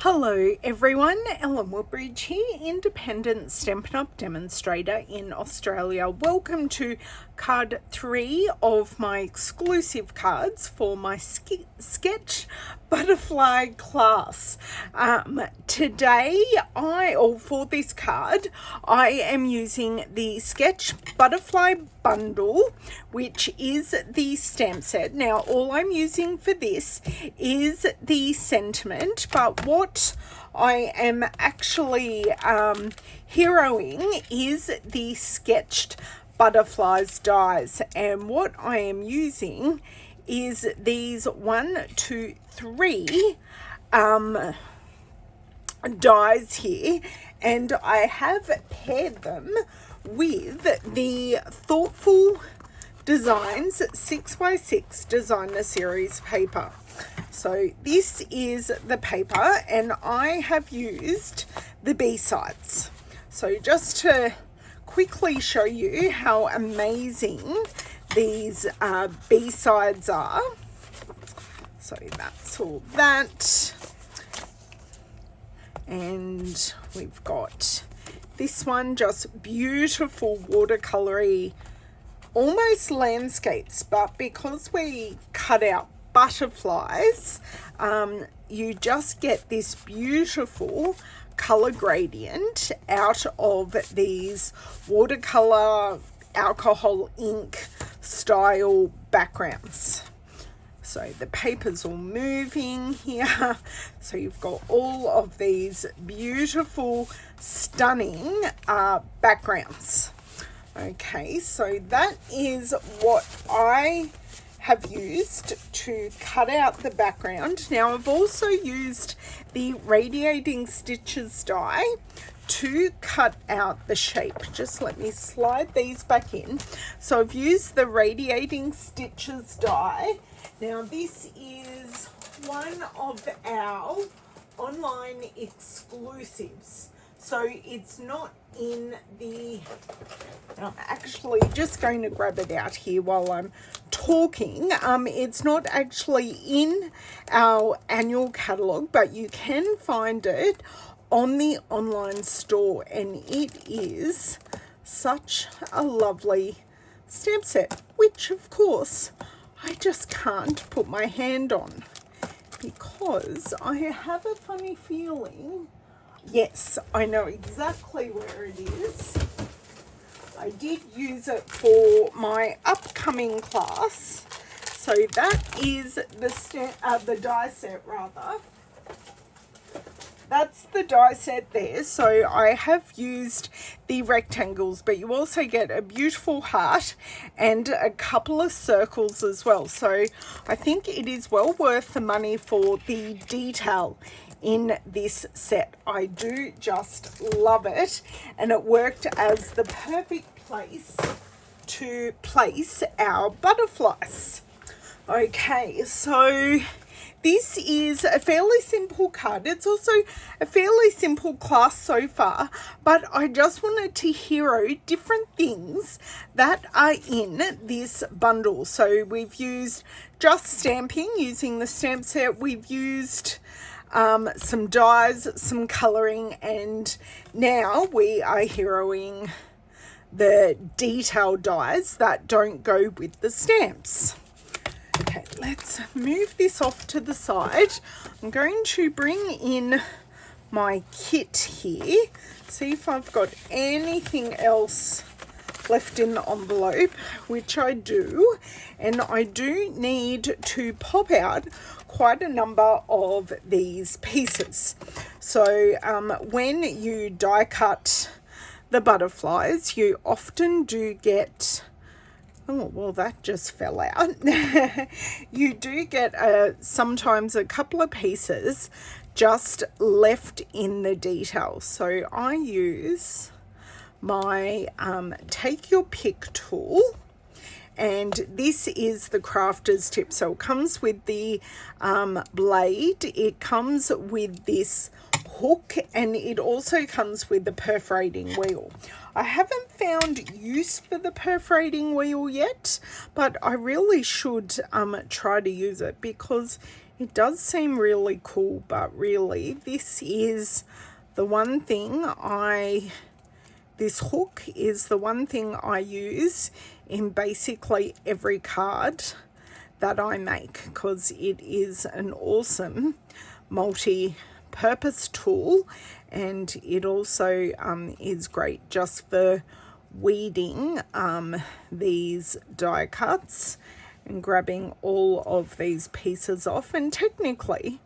Hello everyone, Ellen Woodbridge here, independent Stampin' Up! Demonstrator in Australia. Welcome to card 3 of my exclusive cards for my sketch butterfly class. Today, for this card, I am using the sketch butterfly bundle, which is the stamp set. Now, all I'm using for this is the sentiment, but what I am actually heroing is the sketched butterflies dies, and what I am using is these 1, 2, 3 dies here, and I have paired them with the Thoughtful Designs 6x6 Designer Series paper. So this is the paper, and I have used the B-sides. So just to quickly show you how amazing these B-sides are. So that's all that. And we've got this one, just beautiful watercolory, almost landscapes, but because we cut out butterflies, you just get this beautiful color gradient out of these watercolor alcohol ink style backgrounds. So the paper's all moving here. So you've got all of these beautiful, stunning backgrounds. Okay, so that is what I have used to cut out the background. Now I've also used the Radiating Stitches die to cut out the shape. Just let me slide these back in. So I've used the Radiating Stitches die. Now this is one of our online exclusives. So it's not in the, I'm actually just going to grab it out here while I'm talking. It's not actually in our annual catalogue, but you can find it on the online store, and it is such a lovely stamp set, which of course I just can't put my hand on because I have a funny feeling. Yes, I know exactly where it is. I did use it for my upcoming class. So that is the die set rather. That's the die set there. So I have used the rectangles, but you also get a beautiful heart and a couple of circles as well. So I think it is well worth the money for the detail in this set. I do just love it, and it worked as the perfect place to place our butterflies. Okay, so this is a fairly simple card. It's also a fairly simple class so far, but I just wanted to hero different things that are in this bundle. So we've used just stamping using the stamp set. We've used some dies, some colouring, and now we are heroing the detail dies that don't go with the stamps. Okay, let's move this off to the side. I'm going to bring in my kit here, see if I've got anything else left in the envelope, which I do, and I do need to pop out quite a number of these pieces. So when you die cut the butterflies, you often do get, oh, well, that just fell out. You do get sometimes a couple of pieces just left in the details. So I use my take your pick tool, and this is the crafter's tip. So it comes with the blade, it comes with this hook, and it also comes with the perforating wheel. I haven't found use for the perforating wheel yet, but I really should try to use it because It does seem really cool, but really this is the one thing this hook is the one thing I use in basically every card that I make, because it is an awesome multi-purpose tool, and it also is great just for weeding these die cuts and grabbing all of these pieces off. And technically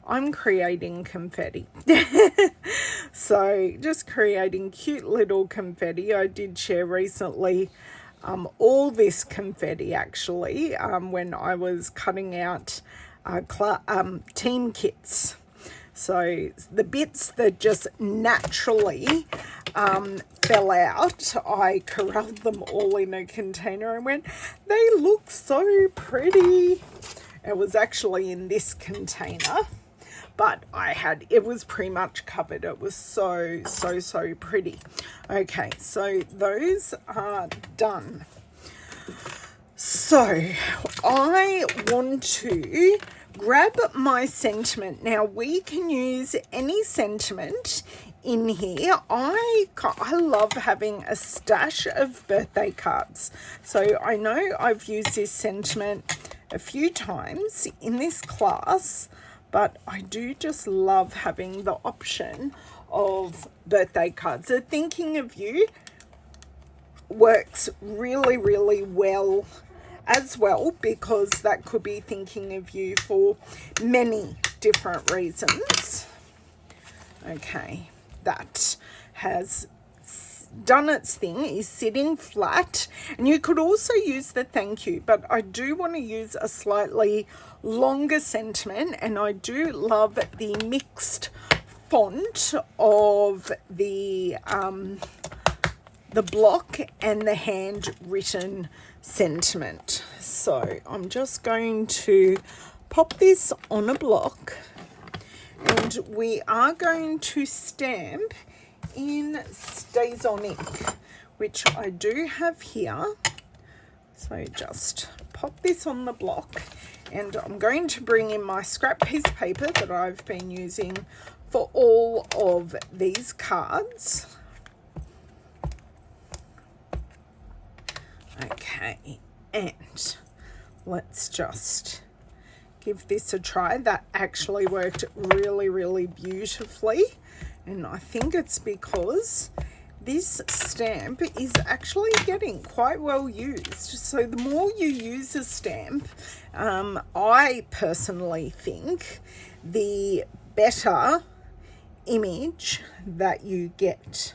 I'm creating confetti. So just creating cute little confetti. I did share recently all this confetti actually when I was cutting out team kits. So the bits that just naturally fell out, I corralled them all in a container and went, they look so pretty. It was actually in this container, but it was pretty much covered. It was so pretty. Okay, so those are done. So I want to grab my sentiment. Now we can use any sentiment in here. I love having a stash of birthday cards. So I know I've used this sentiment a few times in this class, but I do just love having the option of birthday cards. So thinking of you works really well as well, because that could be thinking of you for many different reasons. Okay, that has done its thing, is sitting flat, and you could also use the thank you, but I do want to use a slightly longer sentiment, and I do love the mixed font of the block and the handwritten sentiment. So I'm just going to pop this on a block, and we are going to stamp in Stays On Ink, which I do have here. So just pop this on the block, and I'm going to bring in my scrap piece of paper that I've been using for all of these cards. Okay, and let's just give this a try. That actually worked really beautifully, and I think it's because this stamp is actually getting quite well used. So the more you use a stamp, I personally think the better image that you get.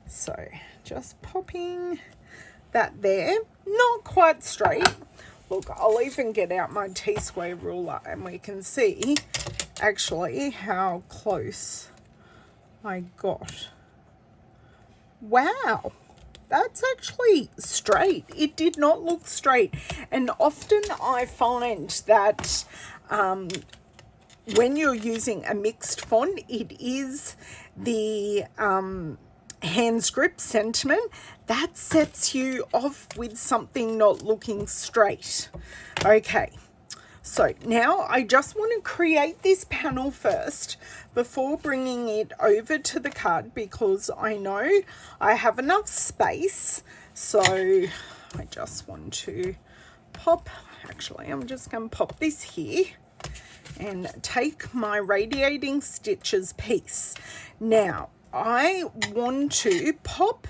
So just popping that there, not quite straight. Look, I'll even get out my T-square ruler and we can see actually how close I got. Wow, that's actually straight. It did not look straight. And often I find that when you're using a mixed font, it is the hand script sentiment that sets you off with something not looking straight. Okay, so now I just want to create this panel first before bringing it over to the card, because I know I have enough space. So I just want to pop, actually I'm just going to pop this here and take my radiating stitches piece. Now I want to pop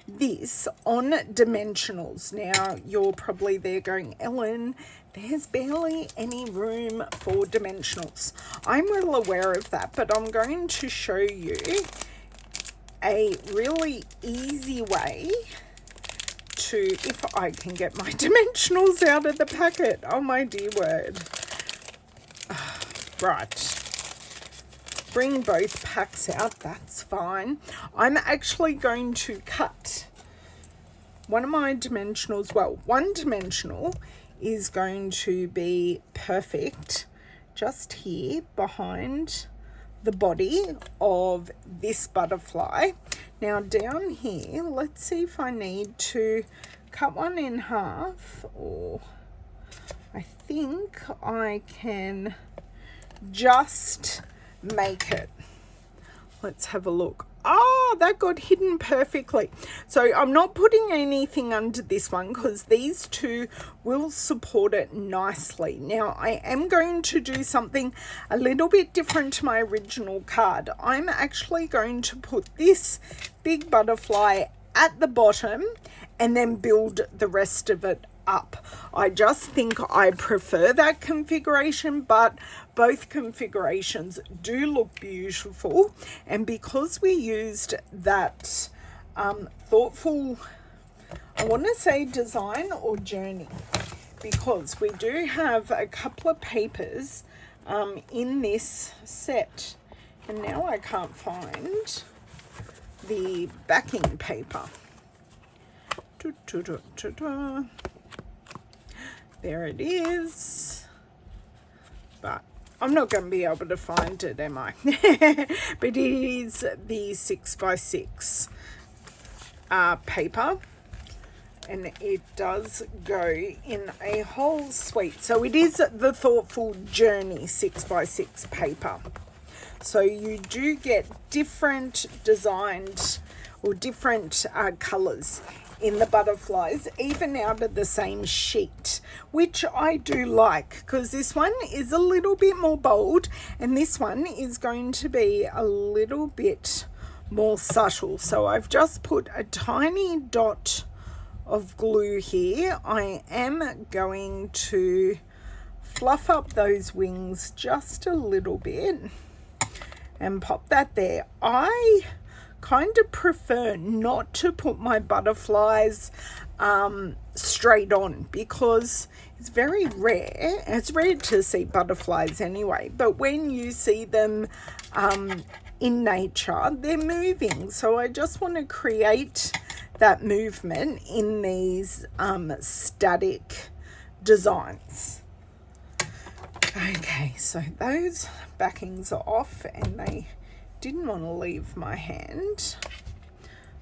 this on dimensionals. Now you're probably there going, Ellen, there's barely any room for dimensionals. I'm well aware of that, but I'm going to show you a really easy way to, if I can get my dimensionals out of the packet. Oh my dear word. Right. Bring both packs out, that's fine. I'm actually going to cut one of my dimensionals. Well, one dimensional is going to be perfect just here behind the body of this butterfly. Now down here, let's see if I need to cut one in half, or I think I can just make it. Let's have a look. Oh, that got hidden perfectly. So I'm not putting anything under this one because these two will support it nicely. Now I am going to do something a little bit different to my original card. I'm actually going to put this big butterfly at the bottom and then build the rest of it up. I just think I prefer that configuration, but both configurations do look beautiful. And because we used that thoughtful, I want to say design or journey, because we do have a couple of papers in this set, and now I can't find the backing paper. There it is, but I'm not going to be able to find it, am I? But it is the 6x6 paper, and it does go in a whole suite. So it is the Thoughtful Journey 6x6 paper. So you do get different designs or different colours in the butterflies, even out of the same sheet, which I do like, because this one is a little bit more bold and this one is going to be a little bit more subtle. So I've just put a tiny dot of glue here. I am going to fluff up those wings just a little bit and pop that there. I kind of prefer not to put my butterflies straight on, because it's very rare. It's rare to see butterflies anyway, but when you see them in nature, they're moving. So I just want to create that movement in these static designs. Okay, so those backings are off and they didn't want to leave my hand.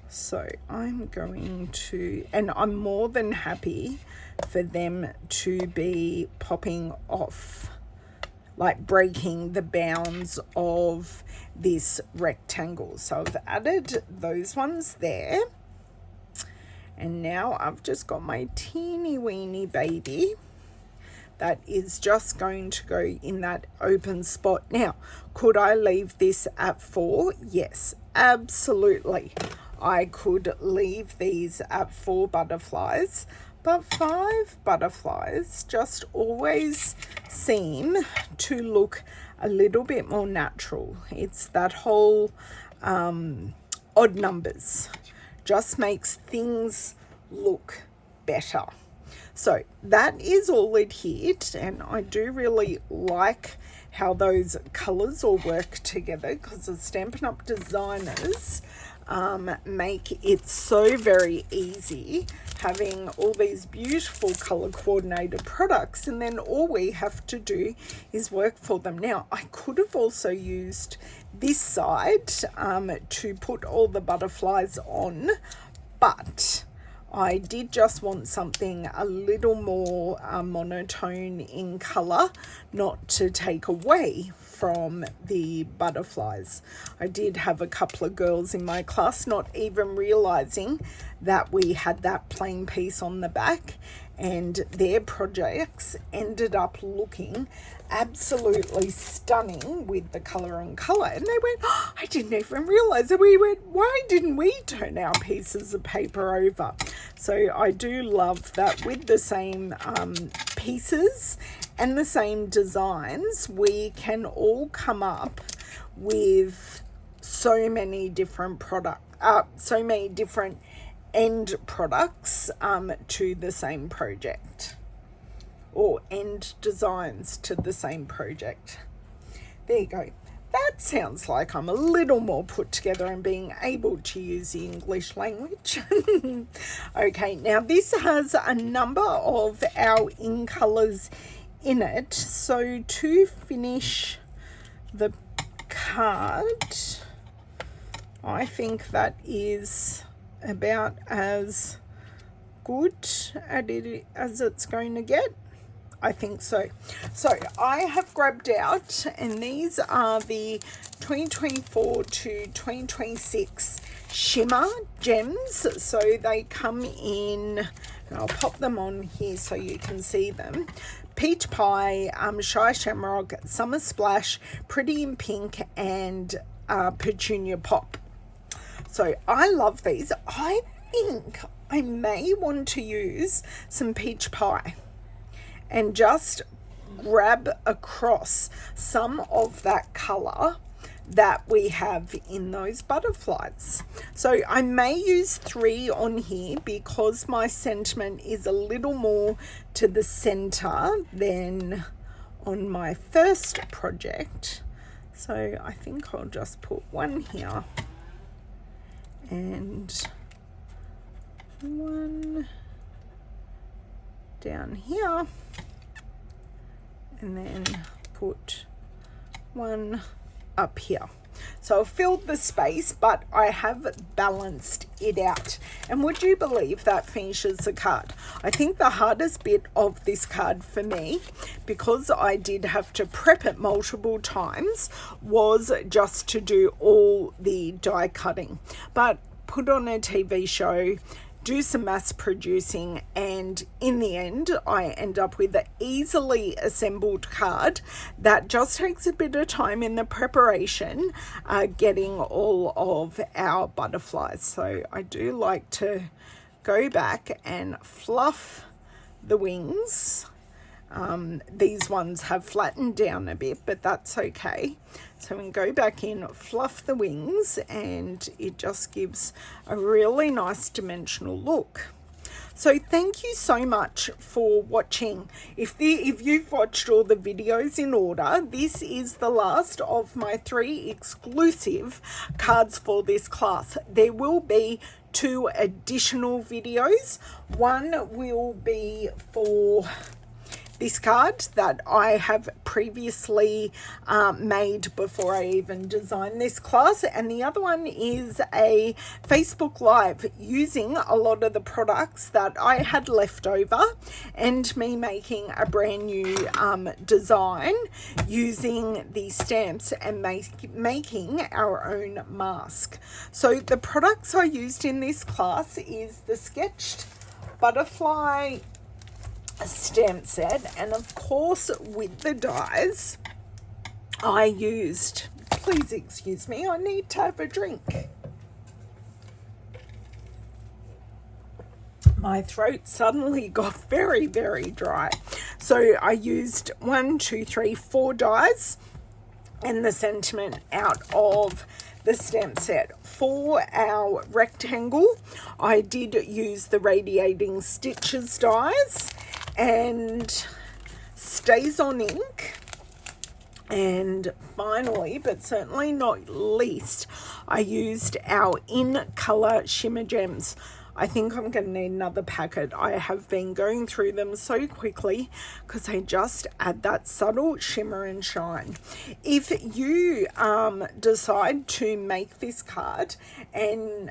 So I'm going to, and I'm more than happy for them to be popping off, like breaking the bounds of this rectangle. So I've added those ones there. And now I've just got my teeny weeny baby that is just going to go in that open spot. Now, could I leave this at 4? Yes, absolutely. I could leave these at 4 butterflies, but 5 butterflies just always seem to look a little bit more natural. It's that whole odd numbers just makes things look better. So that is all adhered, and I do really like how those colours all work together, because the Stampin' Up! Designers make it so very easy having all these beautiful colour coordinated products, and then all we have to do is work for them. Now, I could have also used this side to put all the butterflies on, but I did just want something a little more monotone in colour, not to take away from the butterflies. I did have a couple of girls in my class not even realising that we had that plain piece on the back, and their projects ended up looking absolutely stunning with the colour on colour. And they went, oh, I didn't even realise that. We went, why didn't we turn our pieces of paper over? So I do love that with the same pieces and the same designs, we can all come up with so many different so many different end products to the same project, or end designs to the same project. There you go. That sounds like I'm a little more put together and being able to use the English language. Okay, now this has a number of our in colours in it. So to finish the card, I think that is about as good as it's going to get. I think so. So I have grabbed out, and these are the 2024 to 2026 shimmer gems. So they come in, and I'll pop them on here so you can see them. Peach Pie, Shy Shamrock, Summer Splash, Pretty in Pink, and Petunia Pop. So I love these. I think I may want to use some Peach Pie and just grab across some of that colour that we have in those butterflies. So I may use 3 on here because my sentiment is a little more to the centre than on my first project. So I think I'll just put 1 here and 1 down here, and then put 1 up here. So I've filled the space, but I have balanced it out. And would you believe that finishes the card? I think the hardest bit of this card for me, because I did have to prep it multiple times, was just to do all the die cutting. But put on a TV show, do some mass producing, and in the end I end up with an easily assembled card that just takes a bit of time in the preparation, getting all of our butterflies. So I do like to go back and fluff the wings. These ones have flattened down a bit, but that's okay. So we can go back in, fluff the wings, and it just gives a really nice dimensional look. So thank you so much for watching. If you've watched all the videos in order, this is the last of my 3 exclusive cards for this class. There will be 2 additional videos. One will be for this card that I have previously made before I even designed this class, and the other one is a Facebook Live using a lot of the products that I had left over and me making a brand new design using the stamps and making our own mask. So the products I used in this class is the sketched butterfly stamp set, and of course with the dies I used, please excuse me, I need to have a drink. My throat suddenly got very, very dry. So I used 1, 2, 3, 4 dies and the sentiment out of the stamp set. For our rectangle, I did use the Radiating Stitches dies and Stays on Ink. And finally, but certainly not least, I used our In Color Shimmer Gems. I think I'm going to need another packet. I have been going through them so quickly because they just add that subtle shimmer and shine. If you decide to make this card and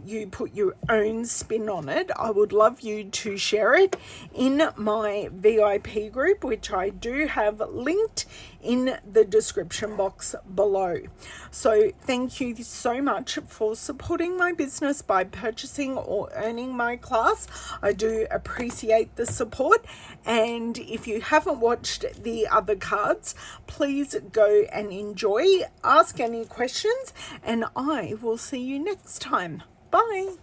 you put your own spin on it, I would love you to share it in my VIP group, which I do have linked in the description box below. So thank you so much for supporting my business by purchasing or earning my class. I do appreciate the support, and if you haven't watched the other cards, please go and enjoy, ask any questions, and I will see you next time. Bye.